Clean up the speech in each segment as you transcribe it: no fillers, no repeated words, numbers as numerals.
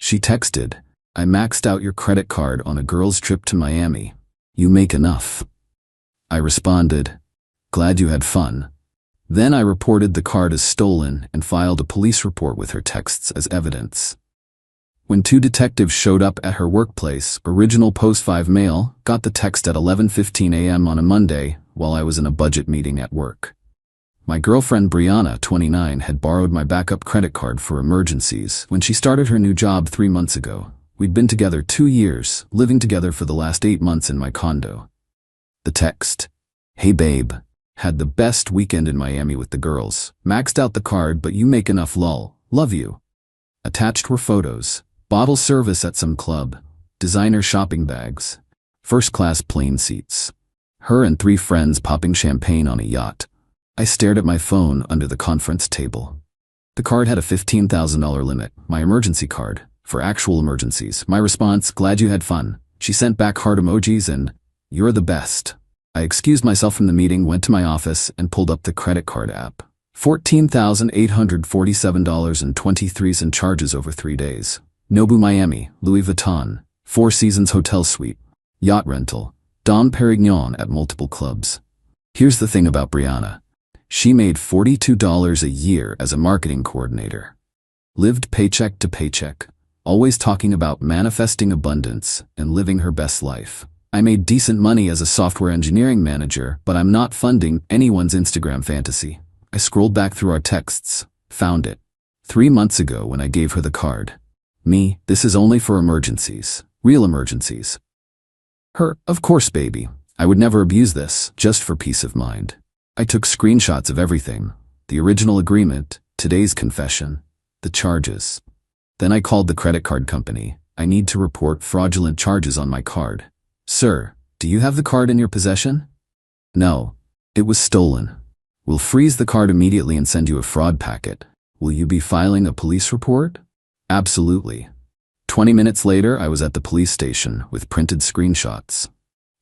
She texted, "I maxed out your credit card on a girl's trip to Miami. You make enough." I responded, "Glad you had fun." Then I reported the card as stolen and filed a police report with her texts as evidence. When two detectives showed up at her workplace, Original Post 5 Mail got the text at 11:15 a.m. on a Monday while I was in a budget meeting at work. My girlfriend Brianna, 29, had borrowed my backup credit card for emergencies when she started her new job 3 months ago. We'd been together 2 years, living together for the last 8 months in my condo. The text, "Hey babe, had the best weekend in Miami with the girls. Maxed out the card but you make enough lol. Love you." Attached were photos, bottle service at some club, designer shopping bags, first-class plane seats, her and 3 friends popping champagne on a yacht. I stared at my phone under the conference table. The card had a $15,000 limit, my emergency card, for actual emergencies. My response, "Glad you had fun." She sent back heart emojis and, "You're the best." I excused myself from the meeting, went to my office, and pulled up the credit card app. $14,847.23 in charges over 3 days. Nobu Miami, Louis Vuitton, 4 Seasons Hotel Suite, yacht rental, Dom Perignon at multiple clubs. Here's the thing about Brianna. She made $42 a year as a marketing coordinator. Lived paycheck to paycheck, always talking about manifesting abundance and living her best life. I made decent money as a software engineering manager, but I'm not funding anyone's Instagram fantasy. I scrolled back through our texts, found it. 3 months ago when I gave her the card. Me, "This is only for emergencies, real emergencies." Her, "Of course, baby. I would never abuse this, just for peace of mind." I took screenshots of everything. The original agreement, today's confession, the charges. Then I called the credit card company. "I need to report fraudulent charges on my card." "Sir, do you have the card in your possession?" "No. It was stolen." "We'll freeze the card immediately and send you a fraud packet." "Will you be filing a police report?" "Absolutely." 20 minutes later, I was at the police station with printed screenshots.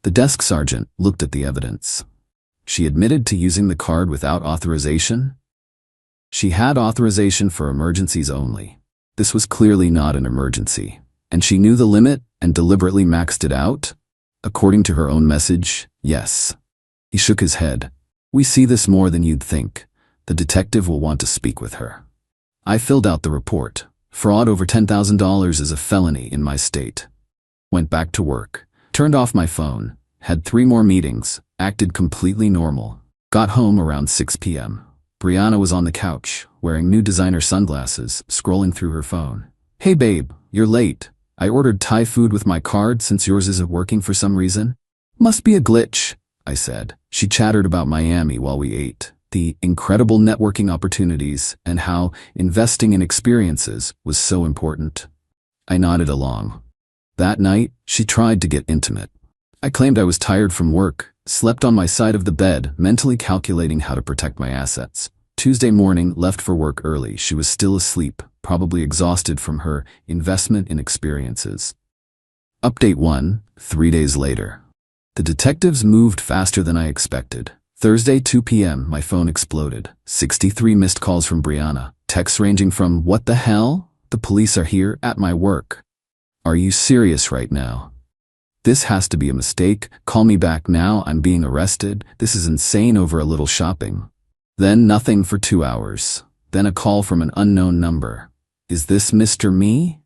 The desk sergeant looked at the evidence. She admitted to using the card without authorization. She had authorization for emergencies only. This was clearly not an emergency, and she knew the limit and deliberately maxed it out. According to her own message, yes. He shook his head. "We see this more than you'd think. The detective will want to speak with her." I filled out the report. Fraud over $10,000 is a felony in my state. Went back to work. Turned off my phone. Had 3 more meetings. Acted completely normal. Got home around 6 p.m. Brianna was on the couch, wearing new designer sunglasses, scrolling through her phone. "Hey babe, you're late. I ordered Thai food with my card since yours isn't working for some reason." "Must be a glitch," I said. She chattered about Miami while we ate, the incredible networking opportunities, and how investing in experiences was so important. I nodded along. That night, she tried to get intimate. I claimed I was tired from work, slept on my side of the bed, mentally calculating how to protect my assets. Tuesday morning, left for work early. She was still asleep, probably exhausted from her investment in experiences. Update 1, 3 days later. The detectives moved faster than I expected. Thursday, 2 p.m., my phone exploded. 63 missed calls from Brianna. Texts ranging from, "What the hell? The police are here at my work. Are you serious right now? This has to be a mistake. Call me back now. I'm being arrested. This is insane over a little shopping." Then nothing for 2 hours. Then a call from an unknown number. "Is this Mr. Me?"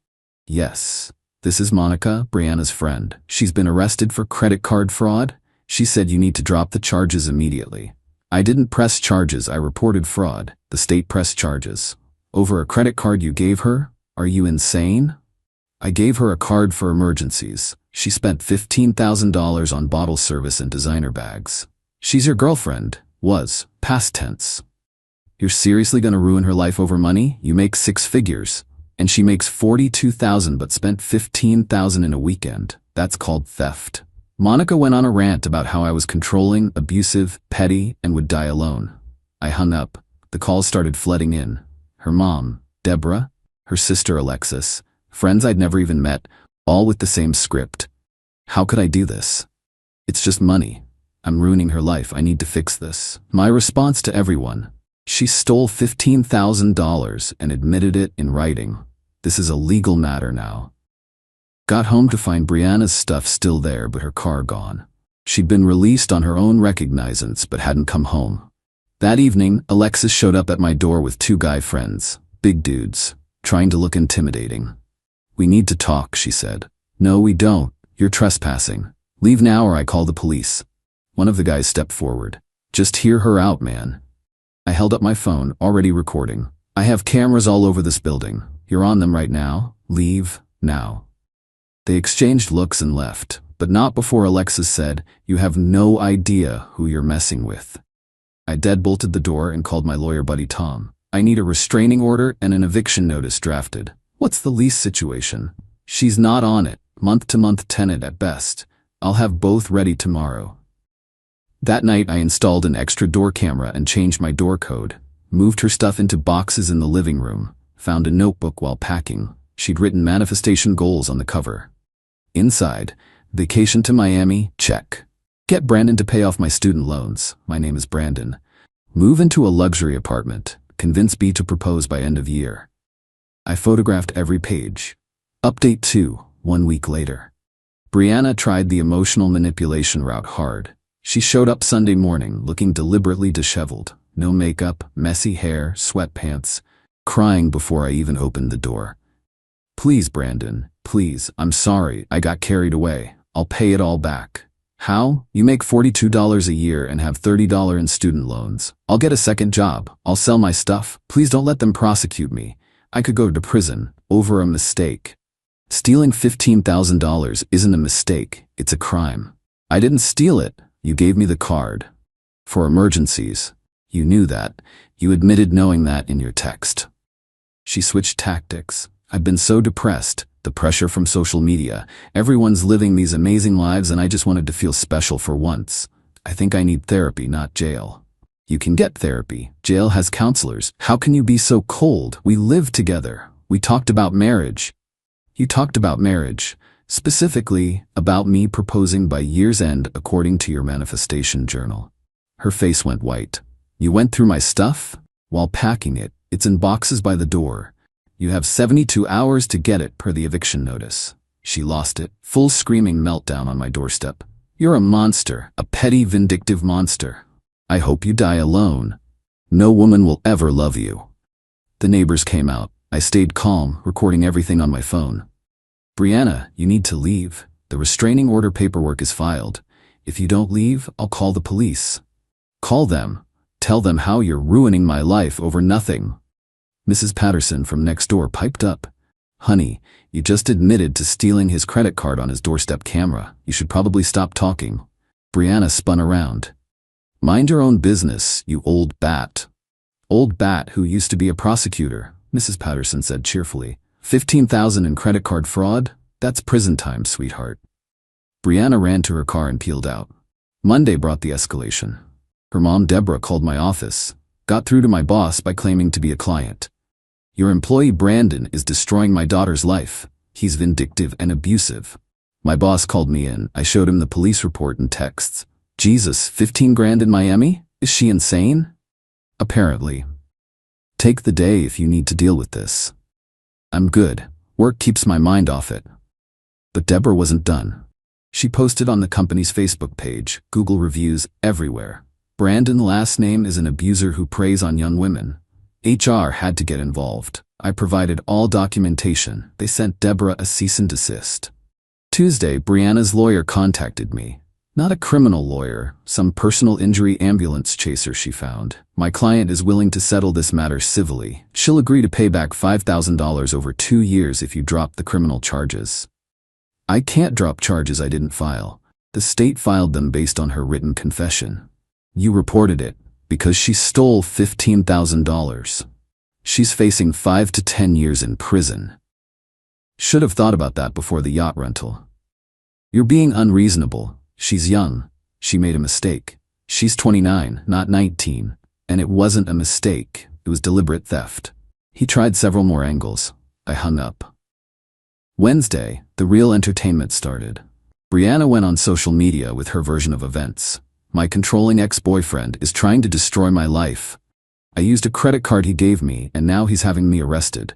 "Yes. This is Monica, Brianna's friend. She's been arrested for credit card fraud. She said you need to drop the charges immediately." I didn't press charges. I reported fraud. The state pressed charges. Over a credit card you gave her? Are you insane? I gave her a card for emergencies. She spent $15,000 on bottle service and designer bags. She's your girlfriend. Was. Past tense. You're seriously gonna ruin her life over money? You make 6 figures. And she makes $42,000 but spent $15,000 in a weekend. That's called theft. Monica went on a rant about how I was controlling, abusive, petty, and would die alone. I hung up. The calls started flooding in. Her mom, Deborah, her sister Alexis, friends I'd never even met, all with the same script. How could I do this? It's just money. I'm ruining her life. I need to fix this. My response to everyone: she stole $15,000 and admitted it in writing. This is a legal matter now. Got home to find Brianna's stuff still there but her car gone. She'd been released on her own recognizance but hadn't come home. That evening, Alexis showed up at my door with 2 guy friends, big dudes, trying to look intimidating. "We need to talk," she said. "No, we don't. You're trespassing. Leave now or I call the police." One of the guys stepped forward. "Just hear her out, man." I held up my phone, already recording. "I have cameras all over this building. You're on them right now. Leave, now." They exchanged looks and left, but not before Alexis said, "You have no idea who you're messing with." I deadbolted the door and called my lawyer buddy Tom. "I need a restraining order and an eviction notice drafted." "What's the lease situation?" "She's not on it. Month-to-month tenant at best. I'll have both ready tomorrow." That night I installed an extra door camera and changed my door code, moved her stuff into boxes in the living room, found a notebook while packing. She'd written manifestation goals on the cover. Inside, vacation to Miami, check. Get Brandon to pay off my student loans. My name is Brandon. Move into a luxury apartment. Convince B to propose by end of year. I photographed every page. Update 2, 1 week later. Brianna tried the emotional manipulation route hard. She showed up Sunday morning looking deliberately disheveled. No makeup, messy hair, sweatpants, crying before I even opened the door. "Please, Brandon, please, I'm sorry, I got carried away. I'll pay it all back." "How? You make $42 a year and have $30 in student loans. I'll get a second job. I'll sell my stuff. Please don't let them prosecute me. I could go to prison over a mistake." Stealing $15,000 isn't a mistake, it's a crime. "I didn't steal it. You gave me the card. For emergencies. You knew that. You admitted knowing that in your text." She switched tactics. "I've been so depressed. The pressure from social media. Everyone's living these amazing lives and I just wanted to feel special for once. I think I need therapy, not jail." "You can get therapy. Jail has counselors. How can you be so cold? We lived together. We talked about marriage." "You talked about marriage. Specifically, about me proposing by year's end according to your manifestation journal." Her face went white. "You went through my stuff?" "While packing it. It's in boxes by the door. You have 72 hours to get it per the eviction notice." She lost it. Full screaming meltdown on my doorstep. "You're a monster, a petty, vindictive monster. I hope you die alone. No woman will ever love you." The neighbors came out. I stayed calm, recording everything on my phone. "Brianna, you need to leave. The restraining order paperwork is filed. If you don't leave, I'll call the police." "Call them. Tell them how you're ruining my life over nothing." Mrs. Patterson from next door piped up. "Honey, you just admitted to stealing his credit card on his doorstep camera. You should probably stop talking." Brianna spun around. "Mind your own business, you old bat." "Old bat who used to be a prosecutor," Mrs. Patterson said cheerfully. $15,000 in credit card fraud? That's prison time, sweetheart." Brianna ran to her car and peeled out. Monday brought the escalation. Her mom, Deborah, called my office. Got through to my boss by claiming to be a client. "Your employee Brandon is destroying my daughter's life. He's vindictive and abusive." My boss called me in. I showed him the police report and texts. "Jesus, 15 grand in Miami? Is she insane?" "Apparently." "Take the day if you need to deal with this." "I'm good. Work keeps my mind off it." But Deborah wasn't done. She posted on the company's Facebook page, Google reviews everywhere. "Brandon last name is an abuser who preys on young women." HR had to get involved. I provided all documentation. They sent Deborah a cease and desist. Tuesday, Brianna's lawyer contacted me. Not a criminal lawyer, some personal injury ambulance chaser she found. "My client is willing to settle this matter civilly. She'll agree to pay back $5,000 over 2 years if you drop the criminal charges." I can't drop charges I didn't file. The state filed them based on her written confession. "You reported it because she stole $15,000. She's facing 5 to 10 years in prison." Should have thought about that before the yacht rental. "You're being unreasonable. She's young. She made a mistake. She's 29, not 19. And it wasn't a mistake. It was deliberate theft." He tried several more angles. I hung up. Wednesday, the real entertainment started. Brianna went on social media with her version of events. "My controlling ex-boyfriend is trying to destroy my life. I used a credit card he gave me and now he's having me arrested.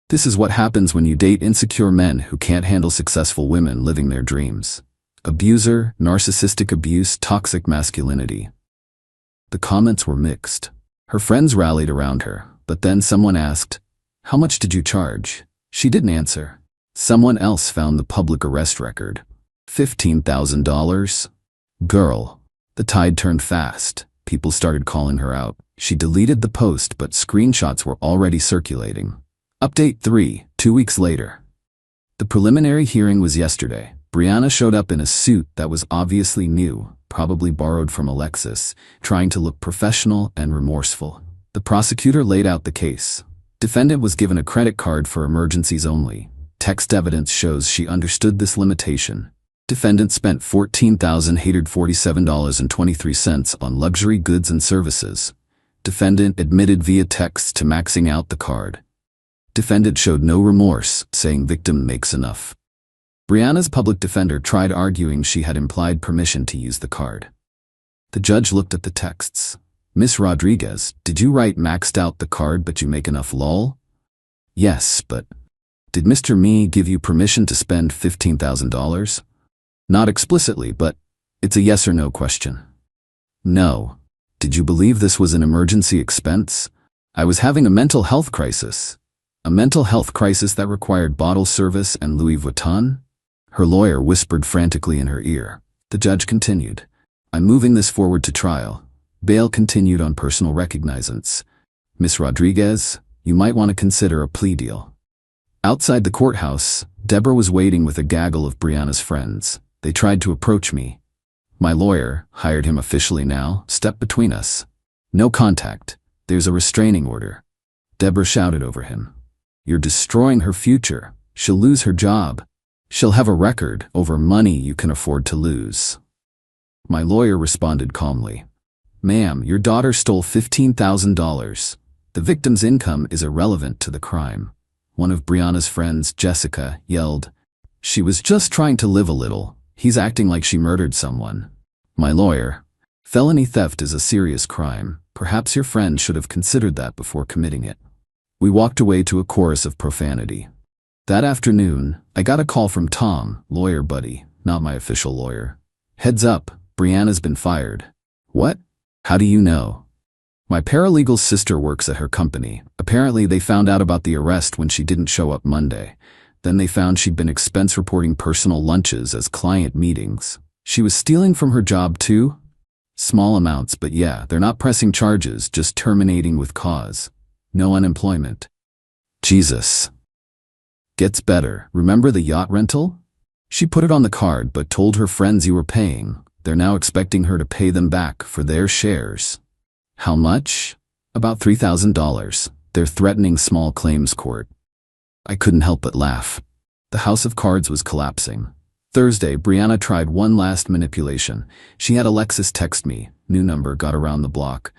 This is what happens when you date insecure men who can't handle successful women living their dreams. Abuser, narcissistic abuse, toxic masculinity. The comments were mixed. Her friends rallied around her, but then someone asked, "How much did you charge?" She didn't answer. Someone else found the public arrest record. $15,000? Girl. The tide turned fast. People started calling her out. She deleted the post, but screenshots were already circulating. Update 3, 2 weeks later. The preliminary hearing was yesterday. Brianna showed up in a suit that was obviously new, probably borrowed from Alexis, trying to look professional and remorseful. The prosecutor laid out the case. Defendant was given a credit card for emergencies only. Text evidence shows she understood this limitation. Defendant spent $14,847.23 on luxury goods and services. Defendant admitted via text to maxing out the card. Defendant showed no remorse, saying victim makes enough. Brianna's public defender tried arguing she had implied permission to use the card. The judge looked at the texts. "Miss Rodriguez, did you write maxed out the card but you make enough lol?" "Yes, but..." "Did Mr. Me give you permission to spend $15,000? "Not explicitly, but it's a yes or no question." "No." "Did you believe this was an emergency expense?" "I was having a mental health crisis." "A mental health crisis that required bottle service and Louis Vuitton?" Her lawyer whispered frantically in her ear. The judge continued, "I'm moving this forward to trial." Bail continued on personal recognizance. "Miss Rodriguez, you might want to consider a plea deal." Outside the courthouse, Deborah was waiting with a gaggle of Brianna's friends. They tried to approach me. My lawyer, hired him officially now, stepped between us. "No contact. There's a restraining order." Deborah shouted over him. "You're destroying her future. She'll lose her job. She'll have a record over money you can afford to lose." My lawyer responded calmly. "Ma'am, your daughter stole $15,000. The victim's income is irrelevant to the crime." One of Brianna's friends, Jessica, yelled, "She was just trying to live a little. He's acting like she murdered someone." My lawyer, "Felony theft is a serious crime. Perhaps your friend should have considered that before committing it." We walked away to a chorus of profanity. That afternoon, I got a call from Tom, lawyer buddy, not my official lawyer. "Heads up, Brianna's been fired." "What? How do you know?" "My paralegal's sister works at her company. Apparently they found out about the arrest when she didn't show up Monday. Then they found she'd been expense reporting personal lunches as client meetings. She was stealing from her job too?" "Small amounts, but yeah, they're not pressing charges, just terminating with cause. No unemployment." Jesus. Gets better. Remember the yacht rental? She put it on the card but told her friends you were paying. They're now expecting her to pay them back for their shares. How much? About $3,000. They're threatening small claims court. I couldn't help but laugh. The house of cards was collapsing. Thursday, Brianna tried one last manipulation. She had Alexis text me. New number got around the block.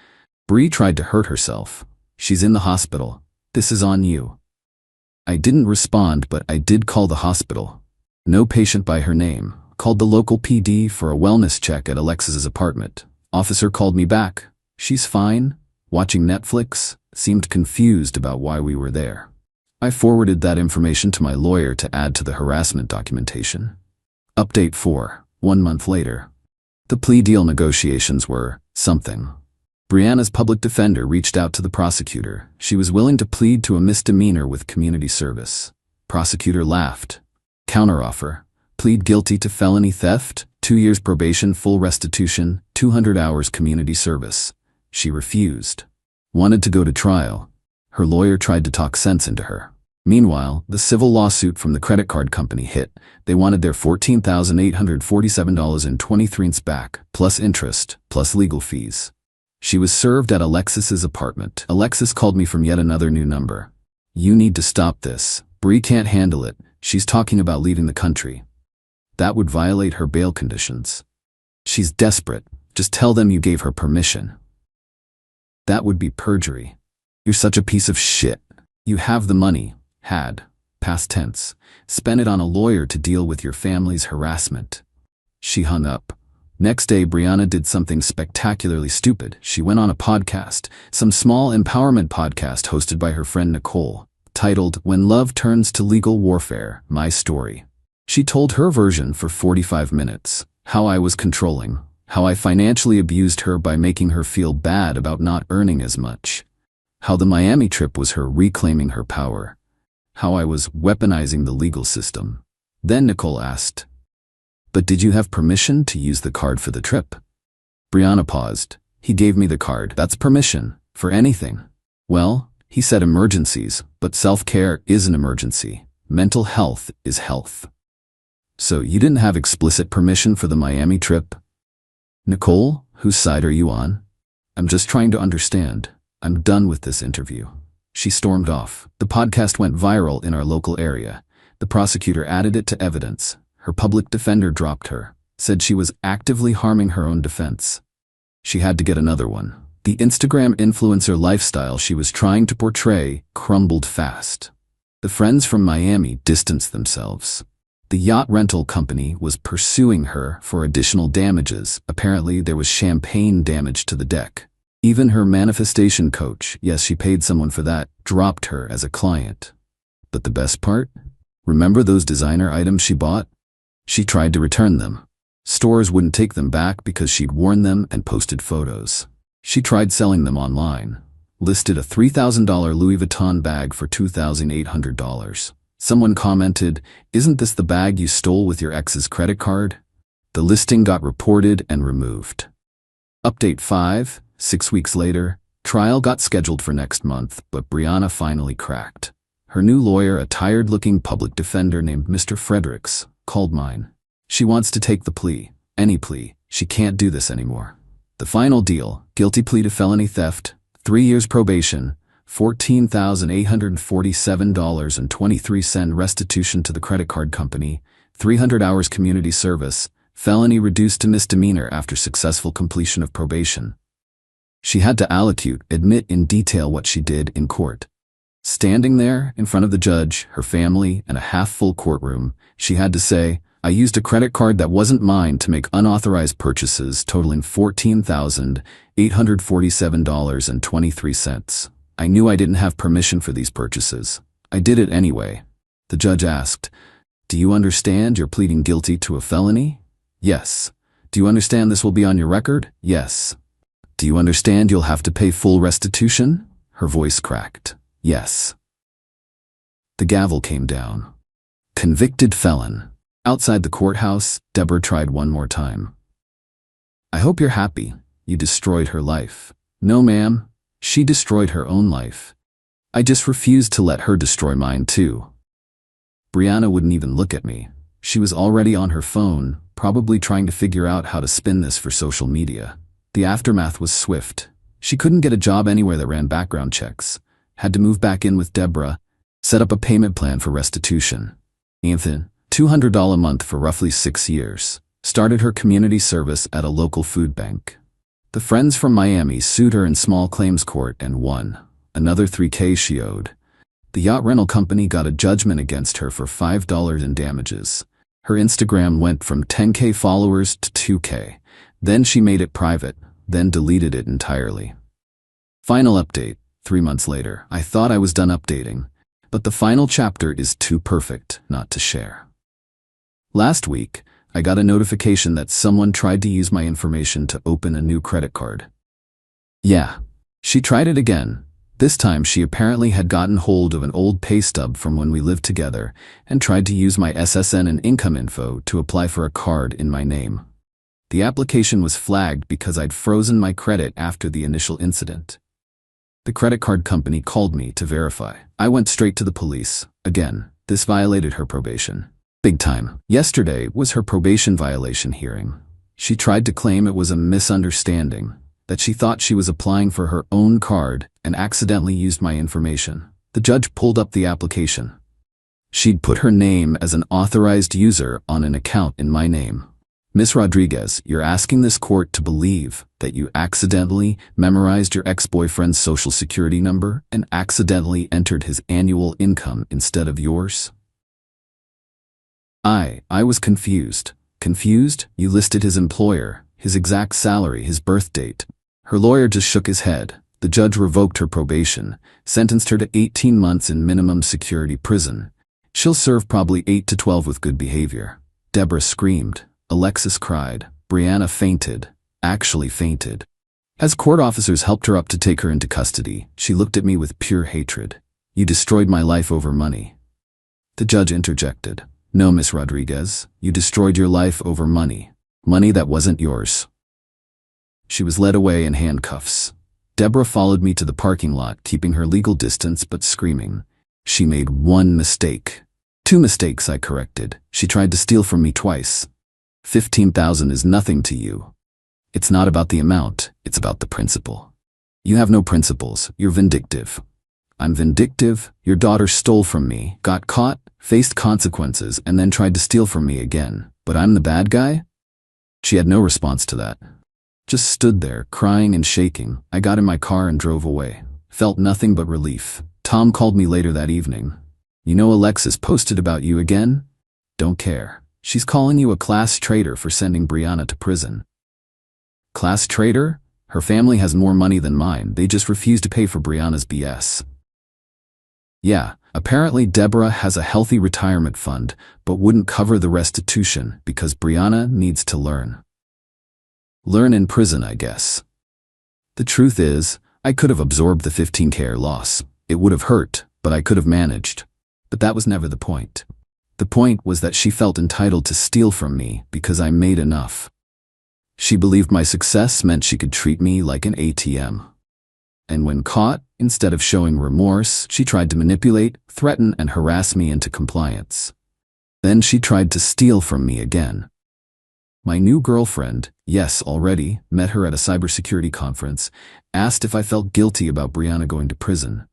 "Bree tried to hurt herself. She's in the hospital. This is on you." I didn't respond, but I did call the hospital. No patient by her name. Called the local PD for a wellness check at Alexis's apartment. Officer called me back. "She's fine. Watching Netflix." Seemed confused about why we were there. I forwarded that information to my lawyer to add to the harassment documentation. Update 4, 1 month later. The plea deal negotiations were something. Brianna's public defender reached out to the prosecutor. She was willing to plead to a misdemeanor with community service. Prosecutor laughed. Counteroffer. Plead guilty to felony theft, 2 years probation, full restitution, 200 hours community service. She refused. Wanted to go to trial. Her lawyer tried to talk sense into her. Meanwhile, the civil lawsuit from the credit card company hit. They wanted their $14,847.23 back, plus interest, plus legal fees. She was served at Alexis's apartment. Alexis called me from yet another new number. "You need to stop this. Bree can't handle it. She's talking about leaving the country." That would violate her bail conditions. "She's desperate. Just tell them you gave her permission." That would be perjury. "You're such a piece of shit. You have the money. Had. Past tense. Spent it on a lawyer to deal with your family's harassment." She hung up. Next day, Brianna did something spectacularly stupid. She went on a podcast, some small empowerment podcast hosted by her friend Nicole. titled When Love Turns to Legal Warfare, My Story. She told her version for 45 minutes, how I was controlling, how I financially abused her by making her feel bad about not earning as much, how the Miami trip was her reclaiming her power, how I was weaponizing the legal system. Then Nicole asked, "But did you have permission to use the card for the trip?" Brianna paused. "He gave me the card. That's permission. For anything." "Well," he said, "emergencies, but self-care is an emergency. Mental health is health." "So you didn't have explicit permission for the Miami trip?" "Nicole, whose side are you on? I'm just trying to understand. I'm done with this interview." She stormed off. The podcast went viral in our local area. The prosecutor added it to evidence. Her public defender dropped her, said she was actively harming her own defense. She had to get another one. The Instagram influencer lifestyle she was trying to portray crumbled fast. The friends from Miami distanced themselves. The yacht rental company was pursuing her for additional damages. Apparently, there was champagne damage to the deck. Even her manifestation coach, yes, she paid someone for that, dropped her as a client. But the best part? Remember those designer items she bought? She tried to return them. Stores wouldn't take them back because she'd worn them and posted photos. She tried selling them online. Listed a $3,000 Louis Vuitton bag for $2,800. Someone commented, "Isn't this the bag you stole with your ex's credit card?" The listing got reported and removed. Update 5. 6 weeks later, trial got scheduled for next month, but Brianna finally cracked. Her new lawyer, a tired-looking public defender named Mr. Fredericks, called mine. She wants to take the plea, any plea. She can't do this anymore. The final deal, guilty plea to felony theft, 3 years probation, $14,847.23 restitution to the credit card company, 300 hours community service, felony reduced to misdemeanor after successful completion of probation. She had to allocute, admit in detail what she did in court. Standing there in front of the judge, her family, and a half-full courtroom, she had to say, "I used a credit card that wasn't mine to make unauthorized purchases totaling $14,847.23. I knew I didn't have permission for these purchases. I did it anyway." The judge asked, "Do you understand you're pleading guilty to a felony?" "Yes." "Do you understand this will be on your record?" "Yes." "Do you understand you'll have to pay full restitution?" Her voice cracked. "Yes." The gavel came down. Convicted felon. Outside the courthouse, Deborah tried one more time. "I hope you're happy. You destroyed her life." "No, ma'am. She destroyed her own life. I just refused to let her destroy mine too." Brianna wouldn't even look at me. She was already on her phone, probably trying to figure out how to spin this for social media. The aftermath was swift. She couldn't get a job anywhere that ran background checks. Had to move back in with Deborah, set up a payment plan for restitution. Anthony, $200 a month for roughly 6 years. Started her community service at a local food bank. The friends from Miami sued her in small claims court and won. Another $3K she owed. The yacht rental company got a judgment against her for $5 in damages. Her Instagram went from 10K followers to 2K. Then she made it private, then deleted it entirely. Final update, 3 months later. I thought I was done updating, but the final chapter is too perfect not to share. Last week, I got a notification that someone tried to use my information to open a new credit card. Yeah, she tried it again. This time she apparently had gotten hold of an old pay stub from when we lived together and tried to use my SSN and income info to apply for a card in my name. The application was flagged because I'd frozen my credit after the initial incident. The credit card company called me to verify. I went straight to the police. Again, this violated her probation. Big time. Yesterday was her probation violation hearing. She tried to claim it was a misunderstanding, that she thought she was applying for her own card and accidentally used my information. The judge pulled up the application. She'd put her name as an authorized user on an account in my name. "Miss Rodriguez, you're asking this court to believe that you accidentally memorized your ex-boyfriend's social security number and accidentally entered his annual income instead of yours?" I was confused. Confused? You listed his employer, his exact salary, his birth date. Her lawyer just shook his head. The judge revoked her probation, sentenced her to 18 months in minimum security prison. She'll serve probably 8 to 12 with good behavior. Deborah screamed. Alexis cried. Brianna fainted. Actually fainted. As court officers helped her up to take her into custody, she looked at me with pure hatred. You destroyed my life over money. The judge interjected. No, Miss Rodriguez, you destroyed your life over money. Money that wasn't yours. She was led away in handcuffs. Deborah followed me to the parking lot, keeping her legal distance but screaming. She made one mistake. 2 mistakes, I corrected. She tried to steal from me twice. 15,000 is nothing to you. It's not about the amount, it's about the principle. You have no principles, you're vindictive. I'm vindictive. Your daughter stole from me, got caught, faced consequences, and then tried to steal from me again. But I'm the bad guy? She had no response to that. Just stood there, crying and shaking. I got in my car and drove away. Felt nothing but relief. Tom called me later that evening. You know Alexis posted about you again? Don't care. She's calling you a class traitor for sending Brianna to prison. Class traitor? Her family has more money than mine. They just refuse to pay for Brianna's BS. Yeah, apparently Deborah has a healthy retirement fund, but wouldn't cover the restitution because Brianna needs to learn. Learn in prison, I guess. The truth is, I could have absorbed the 15K loss. It would have hurt, but I could have managed. But that was never the point. The point was that she felt entitled to steal from me because I made enough. She believed my success meant she could treat me like an ATM. And when caught, instead of showing remorse, she tried to manipulate, threaten, and harass me into compliance. Then she tried to steal from me again. My new girlfriend, yes, already, met her at a cybersecurity conference, asked if I felt guilty about Brianna going to prison.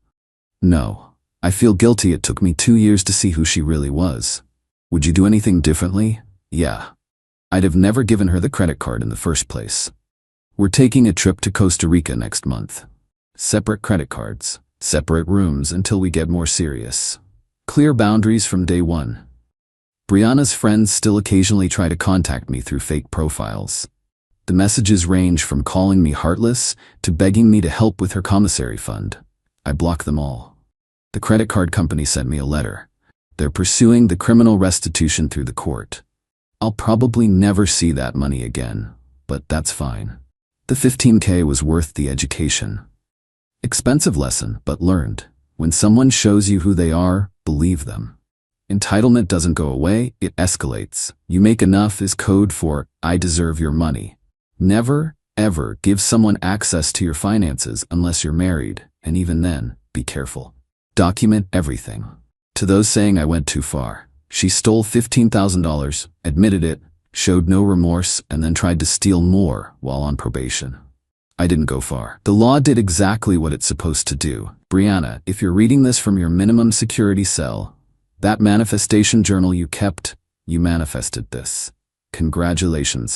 No, I feel guilty. It took me 2 years to see who she really was. Would you do anything differently? Yeah. I'd have never given her the credit card in the first place. We're taking a trip to Costa Rica next month. Separate credit cards, separate rooms until we get more serious. Clear boundaries from day one. Brianna's friends still occasionally try to contact me through fake profiles. The messages range from calling me heartless to begging me to help with her commissary fund. I block them all. The credit card company sent me a letter. They're pursuing the criminal restitution through the court. I'll probably never see that money again, but that's fine. The 15K was worth the education. Expensive lesson, but learned. When someone shows you who they are, believe them. Entitlement doesn't go away, it escalates. You make enough is code for, I deserve your money. Never, ever give someone access to your finances unless you're married, and even then, be careful. Document everything. To those saying I went too far, she stole $15,000, admitted it, showed no remorse, and then tried to steal more while on probation. I didn't go far. The law did exactly what it's supposed to do. Brianna, if you're reading this from your minimum security cell, that manifestation journal you kept, you manifested this. Congratulations.